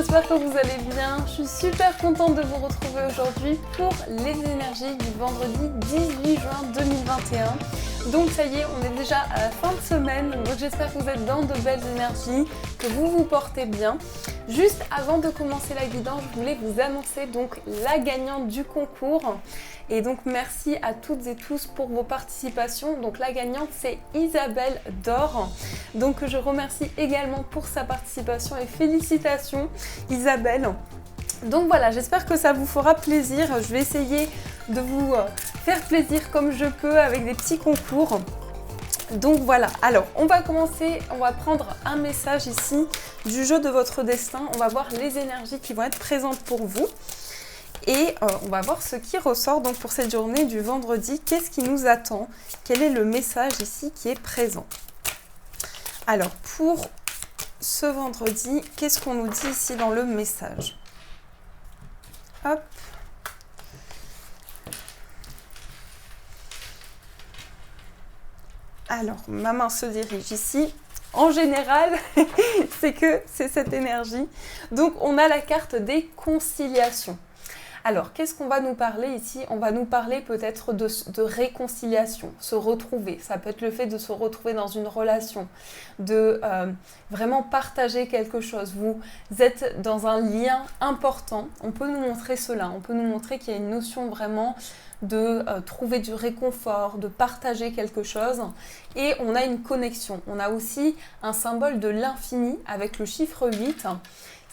j'espère que vous allez bien. Je suis super contente de vous retrouver aujourd'hui pour les énergies du vendredi 18 juin 2021. Donc ça y est, on est déjà à la fin de semaine, donc j'espère que vous êtes dans de belles énergies, que vous vous portez bien. Juste avant de commencer la guidance, je voulais vous annoncer donc la gagnante du concours. Et donc merci à toutes et tous pour vos participations. Donc la gagnante c'est Isabelle Dor. Donc je remercie également pour sa participation et félicitations Isabelle. Donc voilà, j'espère que ça vous fera plaisir. Je vais essayer de vous faire plaisir comme je peux avec des petits concours. Donc voilà, alors on va commencer, on va prendre un message ici du jeu de votre destin. On va voir les énergies qui vont être présentes pour vous. Et on va voir ce qui ressort donc pour cette journée du vendredi. Qu'est-ce qui nous attend? Quel est le message ici qui est présent? Alors pour ce vendredi, qu'est-ce qu'on nous dit ici dans le message? Hop. Alors, ma main se dirige ici. En général, c'est que c'est cette énergie. Donc, on a la carte des conciliations. Alors, qu'est-ce qu'on va nous parler ici? On va nous parler peut-être de réconciliation, se retrouver. Ça peut être le fait de se retrouver dans une relation, de vraiment partager quelque chose. Vous êtes dans un lien important. On peut nous montrer cela. On peut nous montrer qu'il y a une notion vraiment de trouver du réconfort, de partager quelque chose. Et on a une connexion. On a aussi un symbole de l'infini avec le chiffre 8.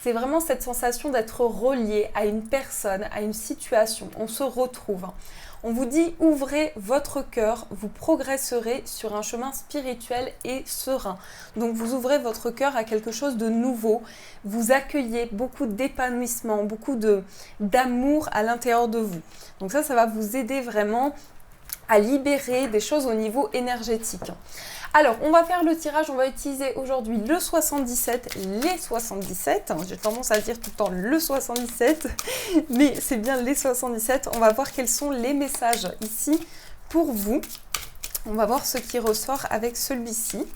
C'est vraiment cette sensation d'être relié à une personne, à une situation. On se retrouve. On vous dit, ouvrez votre cœur, vous progresserez sur un chemin spirituel et serein. Donc vous ouvrez votre cœur à quelque chose de nouveau. Vous accueillez beaucoup d'épanouissement, beaucoup d'amour à l'intérieur de vous. Donc ça va vous aider vraiment à libérer des choses au niveau énergétique. Alors, on va faire le tirage, on va utiliser aujourd'hui le 77, les 77. J'ai tendance à dire tout le temps le 77, mais c'est bien les 77. On va voir quels sont les messages ici pour vous. On va voir ce qui ressort avec celui-ci.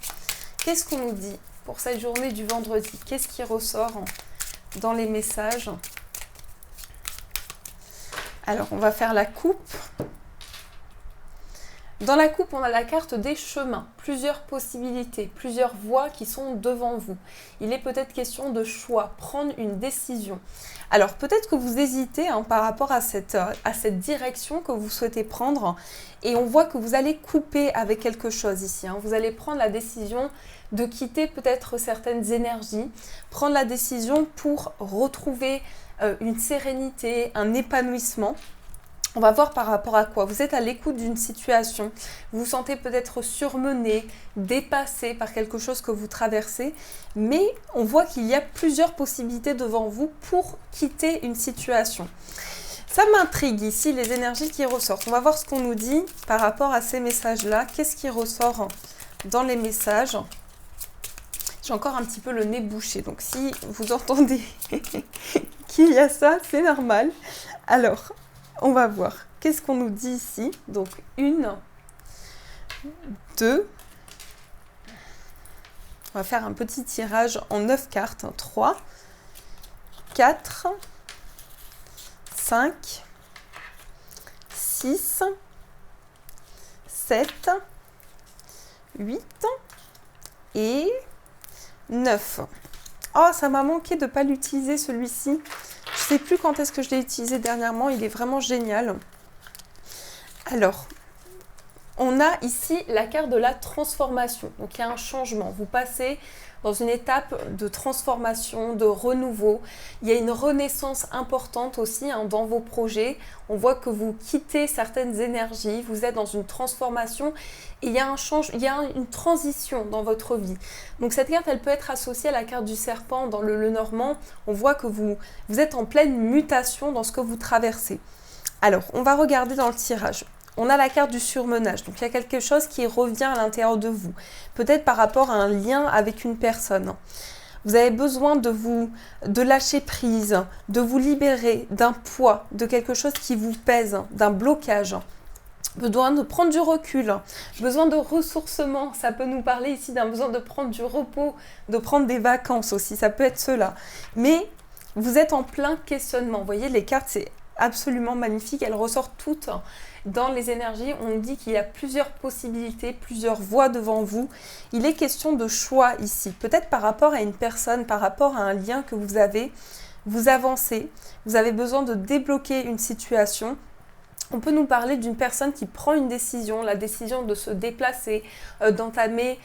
Qu'est-ce qu'on nous dit pour cette journée du vendredi? Qu'est-ce qui ressort dans les messages? Alors, on va faire la coupe. Dans la coupe, on a la carte des chemins, plusieurs possibilités, plusieurs voies qui sont devant vous. Il est peut-être question de choix, prendre une décision. Alors peut-être que vous hésitez par rapport à cette direction que vous souhaitez prendre et on voit que vous allez couper avec quelque chose ici. Vous allez prendre la décision de quitter peut-être certaines énergies, prendre la décision pour retrouver une sérénité, un épanouissement. On va voir par rapport à quoi. Vous êtes à l'écoute d'une situation, vous vous sentez peut-être surmené, dépassé par quelque chose que vous traversez, mais on voit qu'il y a plusieurs possibilités devant vous pour quitter une situation. Ça m'intrigue ici, les énergies qui ressortent. On va voir ce qu'on nous dit par rapport à ces messages-là. Qu'est-ce qui ressort dans les messages? J'ai encore un petit peu le nez bouché, donc si vous entendez qu'il y a ça, c'est normal. Alors, on va voir. Qu'est-ce qu'on nous dit ici? Donc, 1, 2. On va faire un petit tirage en 9 cartes. 3, 4, 5, 6, 7, 8 et 9. Oh, ça m'a manqué de ne pas l'utiliser celui-ci. Je ne sais plus quand est-ce que je l'ai utilisé dernièrement, il est vraiment génial. Alors, on a ici la carte de la transformation. Donc il y a un changement, vous passez dans une étape de transformation, de renouveau. Il y a une renaissance importante aussi dans vos projets. On voit que vous quittez certaines énergies, vous êtes dans une transformation et il y a une transition dans votre vie. Donc cette carte, elle peut être associée à la carte du serpent dans le Normand. On voit que vous êtes en pleine mutation dans ce que vous traversez. Alors, on va regarder dans le tirage. On a la carte du surmenage, donc il y a quelque chose qui revient à l'intérieur de vous, peut-être par rapport à un lien avec une personne. Vous avez besoin de lâcher prise, de vous libérer d'un poids, de quelque chose qui vous pèse, d'un blocage. Besoin de prendre du recul, besoin de ressourcement, ça peut nous parler ici d'un besoin de prendre du repos, de prendre des vacances aussi, ça peut être cela. Mais Vous êtes en plein questionnement. Vous voyez, les cartes, c'est absolument magnifique. Elles ressortent toutes dans les énergies. On dit qu'il y a plusieurs possibilités, plusieurs voies devant vous. Il est question de choix ici. Peut-être par rapport à une personne, par rapport à un lien que vous avez. Vous avancez. Vous avez besoin de débloquer une situation. On peut nous parler d'une personne qui prend une décision, la décision de se déplacer, d'entamer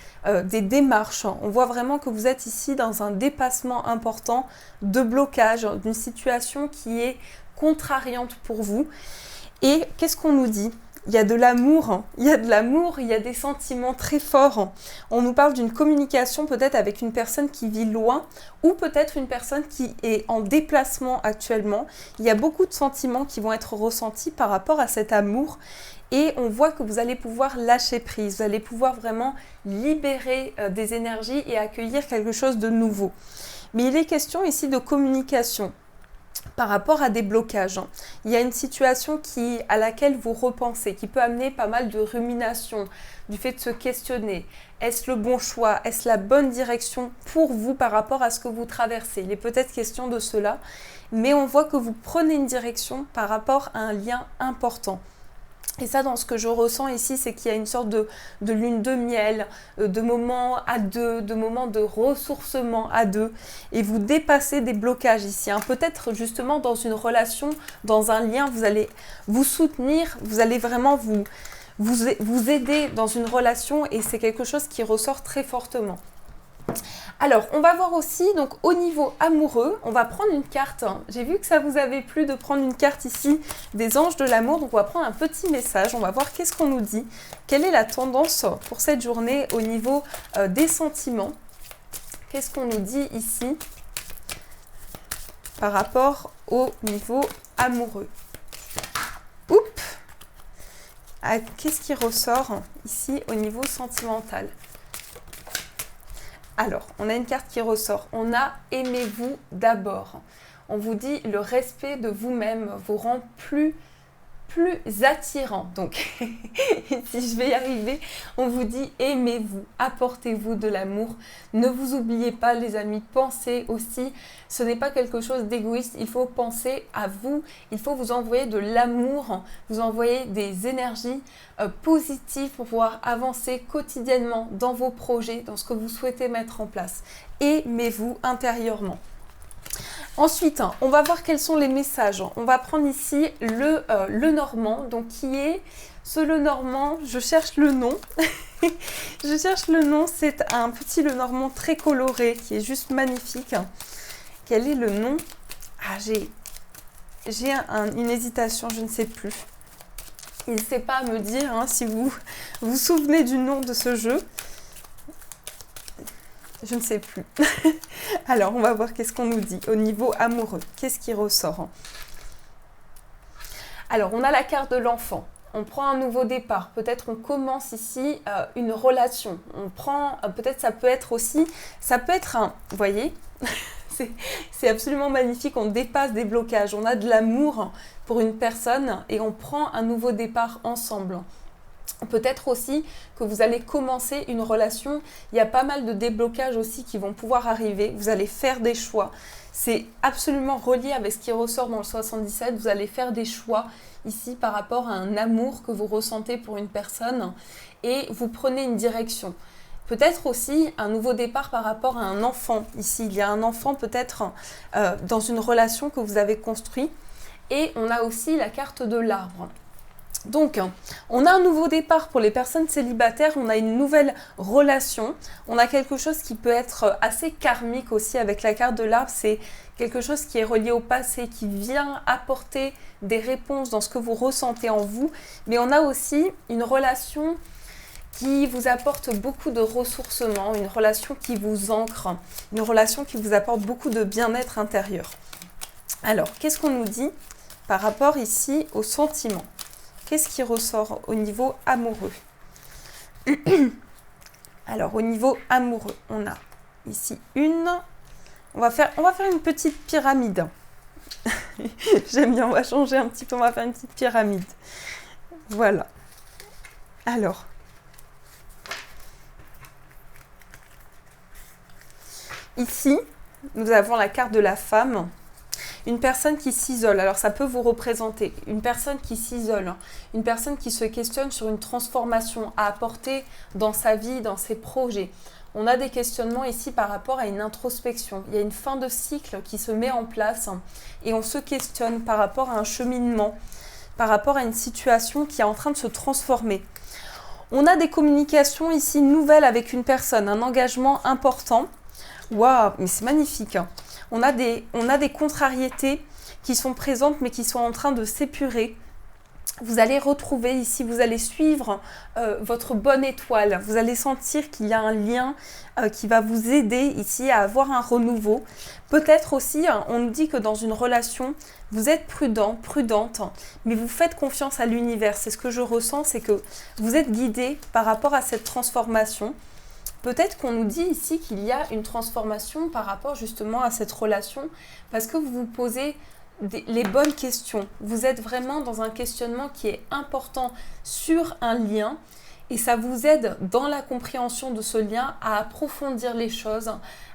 des démarches. On voit vraiment que vous êtes ici dans un dépassement important de blocage, d'une situation qui est contrariante pour vous. Et qu'est-ce qu'on nous dit ? Il y a de l'amour, il y a de l'amour, il y a des sentiments très forts. On nous parle d'une communication peut-être avec une personne qui vit loin ou peut-être une personne qui est en déplacement actuellement. Il y a beaucoup de sentiments qui vont être ressentis par rapport à cet amour et on voit que vous allez pouvoir lâcher prise, vous allez pouvoir vraiment libérer des énergies et accueillir quelque chose de nouveau. Mais il est question ici de communication. Par rapport à des blocages, il y a une situation à laquelle vous repensez, qui peut amener pas mal de rumination, du fait de se questionner. Est-ce le bon choix? Est-ce la bonne direction pour vous par rapport à ce que vous traversez? Il est peut-être question de cela, mais on voit que vous prenez une direction par rapport à un lien important. Et ça, dans ce que je ressens ici, c'est qu'il y a une sorte de lune de miel, de moments à deux, de moments de ressourcement à deux. Et vous dépassez des blocages ici. Peut-être justement dans une relation, dans un lien, vous allez vous soutenir, vous allez vraiment vous aider dans une relation et c'est quelque chose qui ressort très fortement. Alors, on va voir aussi, donc au niveau amoureux, on va prendre une carte. J'ai vu que ça vous avait plu de prendre une carte ici des anges de l'amour. Donc, on va prendre un petit message. On va voir qu'est-ce qu'on nous dit. Quelle est la tendance pour cette journée au niveau des sentiments? Qu'est-ce qu'on nous dit ici par rapport au niveau amoureux? Oups! Qu'est-ce qui ressort ici au niveau sentimental? Alors, on a une carte qui ressort. On a « Aimez-vous d'abord ». On vous dit « Le respect de vous-même vous rend plus attirant ». Donc, si je vais y arriver, on vous dit « Aimez-vous, apportez-vous de l'amour ». Ne vous oubliez pas, les amis, pensez aussi. Ce n'est pas quelque chose d'égoïste. Il faut penser à vous. Il faut vous envoyer de l'amour, vous envoyer des énergies positives pour pouvoir avancer quotidiennement dans vos projets, dans ce que vous souhaitez mettre en place. Aimez-vous intérieurement. Ensuite, on va voir quels sont les messages. On va prendre ici le normand, donc qui est ce le normand, je cherche le nom. Je cherche le nom, c'est un petit le normand très coloré qui est juste magnifique. Quel est le nom? Ah, j'ai une hésitation, je ne sais plus. N'hésitez pas à me dire si vous vous souvenez du nom de ce jeu. Je ne sais plus. Alors, on va voir qu'est-ce qu'on nous dit au niveau amoureux. Qu'est-ce qui ressort? Alors, on a la carte de l'enfant. On prend un nouveau départ. Peut-être on commence ici une relation. On prend, peut-être ça peut être aussi, ça peut être un, vous voyez, c'est absolument magnifique. On dépasse des blocages. On a de l'amour pour une personne et on prend un nouveau départ ensemble. Peut-être aussi que vous allez commencer une relation. Il y a pas mal de déblocages aussi qui vont pouvoir arriver. Vous allez faire des choix. C'est absolument relié avec ce qui ressort dans le 77. Vous allez faire des choix ici par rapport à un amour que vous ressentez pour une personne et vous prenez une direction. Peut-être aussi un nouveau départ par rapport à un enfant. Ici, il y a un enfant peut-être dans une relation que vous avez construite. Et on a aussi la carte de l'arbre. Donc, on a un nouveau départ pour les personnes célibataires, on a une nouvelle relation, on a quelque chose qui peut être assez karmique aussi avec la carte de l'arbre, c'est quelque chose qui est relié au passé, qui vient apporter des réponses dans ce que vous ressentez en vous, mais on a aussi une relation qui vous apporte beaucoup de ressourcement, une relation qui vous ancre, une relation qui vous apporte beaucoup de bien-être intérieur. Alors, qu'est-ce qu'on nous dit par rapport ici aux sentiments ? Qu'est-ce qui ressort au niveau amoureux? Alors, au niveau amoureux, on a ici on va faire une petite pyramide. J'aime bien, on va changer un petit peu, on va faire une petite pyramide. Voilà. Alors. Ici, nous avons la carte de la femme. une personne qui s'isole. Alors ça peut vous représenter une personne qui s'isole, une personne qui se questionne sur une transformation à apporter dans sa vie, dans ses projets. On a des questionnements ici par rapport à une introspection. Il y a une fin de cycle qui se met en place et on se questionne par rapport à un cheminement, par rapport à une situation qui est en train de se transformer. On a des communications ici nouvelles avec une personne, un engagement important. Waouh, mais c'est magnifique. On a des contrariétés qui sont présentes mais qui sont en train de s'épurer. Vous allez retrouver ici, vous allez suivre votre bonne étoile. Vous allez sentir qu'il y a un lien qui va vous aider ici à avoir un renouveau. Peut-être aussi, on nous dit que dans une relation, vous êtes prudent, prudente, mais vous faites confiance à l'univers. C'est ce que je ressens, c'est que vous êtes guidé par rapport à cette transformation. Peut-être qu'on nous dit ici qu'il y a une transformation par rapport justement à cette relation parce que vous vous posez les bonnes questions. Vous êtes vraiment dans un questionnement qui est important sur un lien et ça vous aide dans la compréhension de ce lien à approfondir les choses,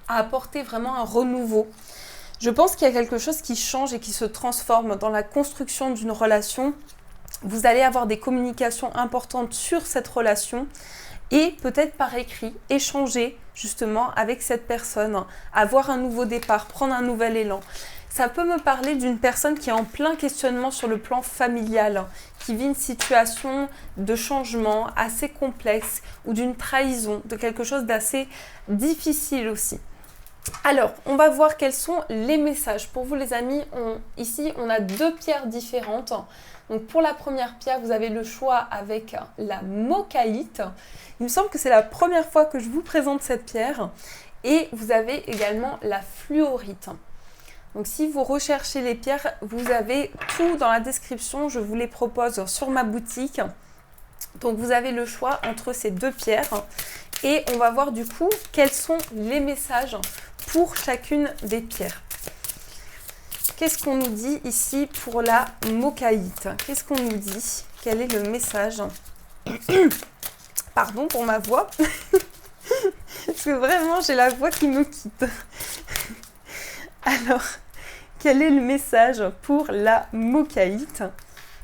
à apporter vraiment un renouveau. Je pense qu'il y a quelque chose qui change et qui se transforme dans la construction d'une relation. Vous allez avoir des communications importantes sur cette relation et peut-être par écrit, échanger justement avec cette personne, avoir un nouveau départ, prendre un nouvel élan. Ça peut me parler d'une personne qui est en plein questionnement sur le plan familial, qui vit une situation de changement assez complexe ou d'une trahison, de quelque chose d'assez difficile aussi. Alors, on va voir quels sont les messages. Pour vous les amis, ici on a 2 pierres différentes. Donc pour la première pierre, vous avez le choix avec la mochaïte. Il me semble que c'est la première fois que je vous présente cette pierre. Et vous avez également la fluorite. Donc si vous recherchez les pierres, vous avez tout dans la description. Je vous les propose sur ma boutique. Donc vous avez le choix entre ces 2 pierres. Et on va voir du coup quels sont les messages pour chacune des pierres. Qu'est-ce qu'on nous dit ici pour la mochaïte? Qu'est-ce qu'on nous dit? Quel est le message? Pardon pour ma voix. Parce que vraiment, j'ai la voix qui me quitte. Alors, quel est le message pour la mochaïte?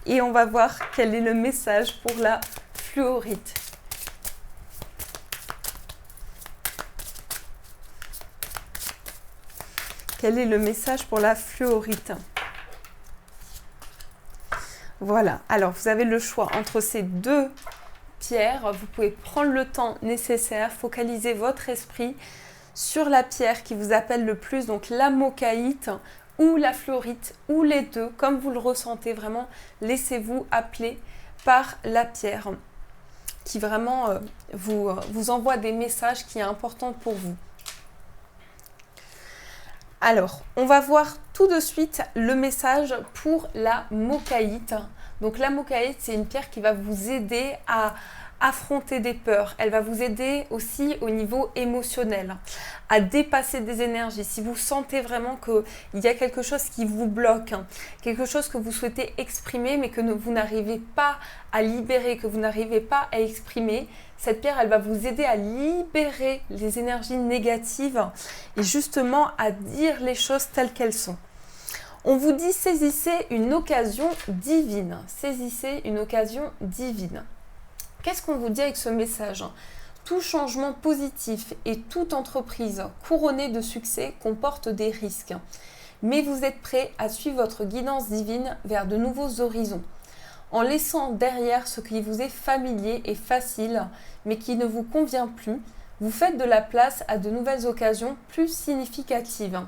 Et on va voir quel est le message pour la fluorite. Quel est le message pour la fluorite? Voilà, alors vous avez le choix entre ces 2 pierres. Vous pouvez prendre le temps nécessaire, focaliser votre esprit sur la pierre qui vous appelle le plus, donc la mochaïte ou la fluorite, ou les 2, comme vous le ressentez vraiment. Laissez-vous appeler par la pierre qui vraiment vous envoie des messages qui sont importants pour vous. Alors, on va voir tout de suite le message pour la mochaïte. Donc la mochaïte, c'est une pierre qui va vous aider à affronter des peurs. Elle va vous aider aussi au niveau émotionnel, à dépasser des énergies. Si vous sentez vraiment qu'il y a quelque chose qui vous bloque, quelque chose que vous souhaitez exprimer mais que vous n'arrivez pas à libérer, que vous n'arrivez pas à exprimer, cette pierre, elle va vous aider à libérer les énergies négatives et justement à dire les choses telles qu'elles sont. On vous dit saisissez une occasion divine. Saisissez une occasion divine. Qu'est-ce qu'on vous dit avec ce message? Tout changement positif et toute entreprise couronnée de succès comporte des risques. Mais vous êtes prêt à suivre votre guidance divine vers de nouveaux horizons. En laissant derrière ce qui vous est familier et facile, mais qui ne vous convient plus, vous faites de la place à de nouvelles occasions plus significatives.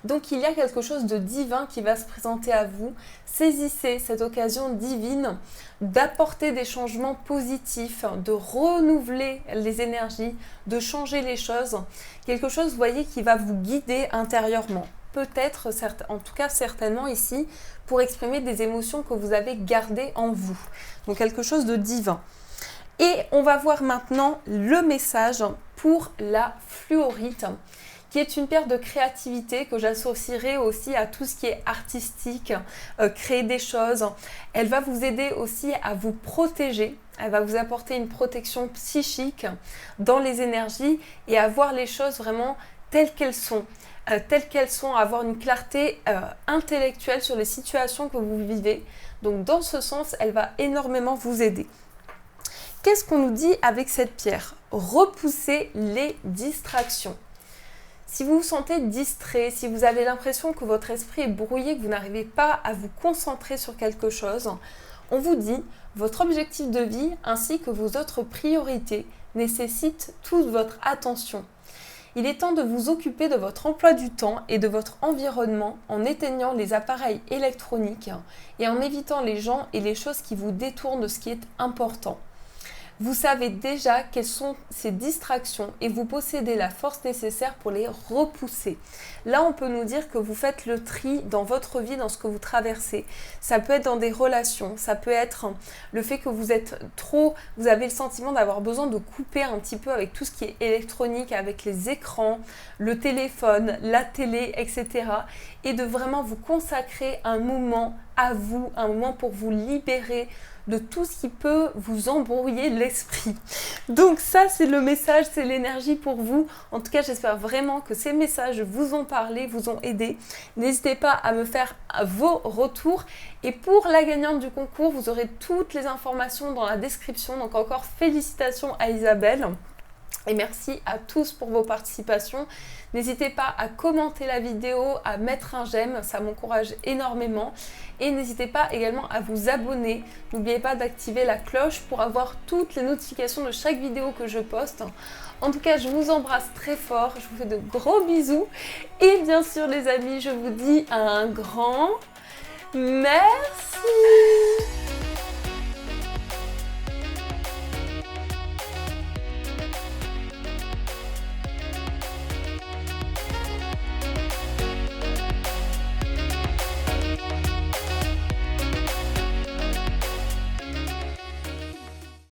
Donc il y a quelque chose de divin qui va se présenter à vous. Saisissez cette occasion divine d'apporter des changements positifs, de renouveler les énergies, de changer les choses. Quelque chose, vous voyez, qui va vous guider intérieurement. Peut-être, en tout cas certainement ici, pour exprimer des émotions que vous avez gardées en vous. Donc quelque chose de divin. Et on va voir maintenant le message pour la fluorite, qui est une pierre de créativité que j'associerai aussi à tout ce qui est artistique, créer des choses. Elle va vous aider aussi à vous protéger. Elle va vous apporter une protection psychique dans les énergies et à voir les choses vraiment telles qu'elles sont, avoir une clarté intellectuelle sur les situations que vous vivez. Donc dans ce sens, elle va énormément vous aider. Qu'est-ce qu'on nous dit avec cette pierre? Repoussez les distractions. Si vous vous sentez distrait, si vous avez l'impression que votre esprit est brouillé, que vous n'arrivez pas à vous concentrer sur quelque chose, on vous dit votre objectif de vie ainsi que vos autres priorités nécessitent toute votre attention. Il est temps de vous occuper de votre emploi du temps et de votre environnement en éteignant les appareils électroniques et en évitant les gens et les choses qui vous détournent de ce qui est important. Vous savez déjà quelles sont ces distractions et vous possédez la force nécessaire pour les repousser. Là, on peut nous dire que vous faites le tri dans votre vie, dans ce que vous traversez. Ça peut être dans des relations, ça peut être le fait que vous avez le sentiment d'avoir besoin de couper un petit peu avec tout ce qui est électronique, avec les écrans, le téléphone, la télé, etc. Et de vraiment vous consacrer un moment à vous, un moment pour vous libérer de tout ce qui peut vous embrouiller l'esprit. Donc ça, c'est le message, c'est l'énergie pour vous. En tout cas, j'espère vraiment que ces messages vous ont parlé, vous ont aidé. N'hésitez pas à me faire vos retours. Et pour la gagnante du concours, vous aurez toutes les informations dans la description. Donc encore félicitations à Isabelle. Et merci à tous pour vos participations. N'hésitez pas à commenter la vidéo, à mettre un j'aime, ça m'encourage énormément. Et n'hésitez pas également à vous abonner. N'oubliez pas d'activer la cloche pour avoir toutes les notifications de chaque vidéo que je poste. En tout cas, je vous embrasse très fort, je vous fais de gros bisous. Et bien sûr les amis, je vous dis un grand merci.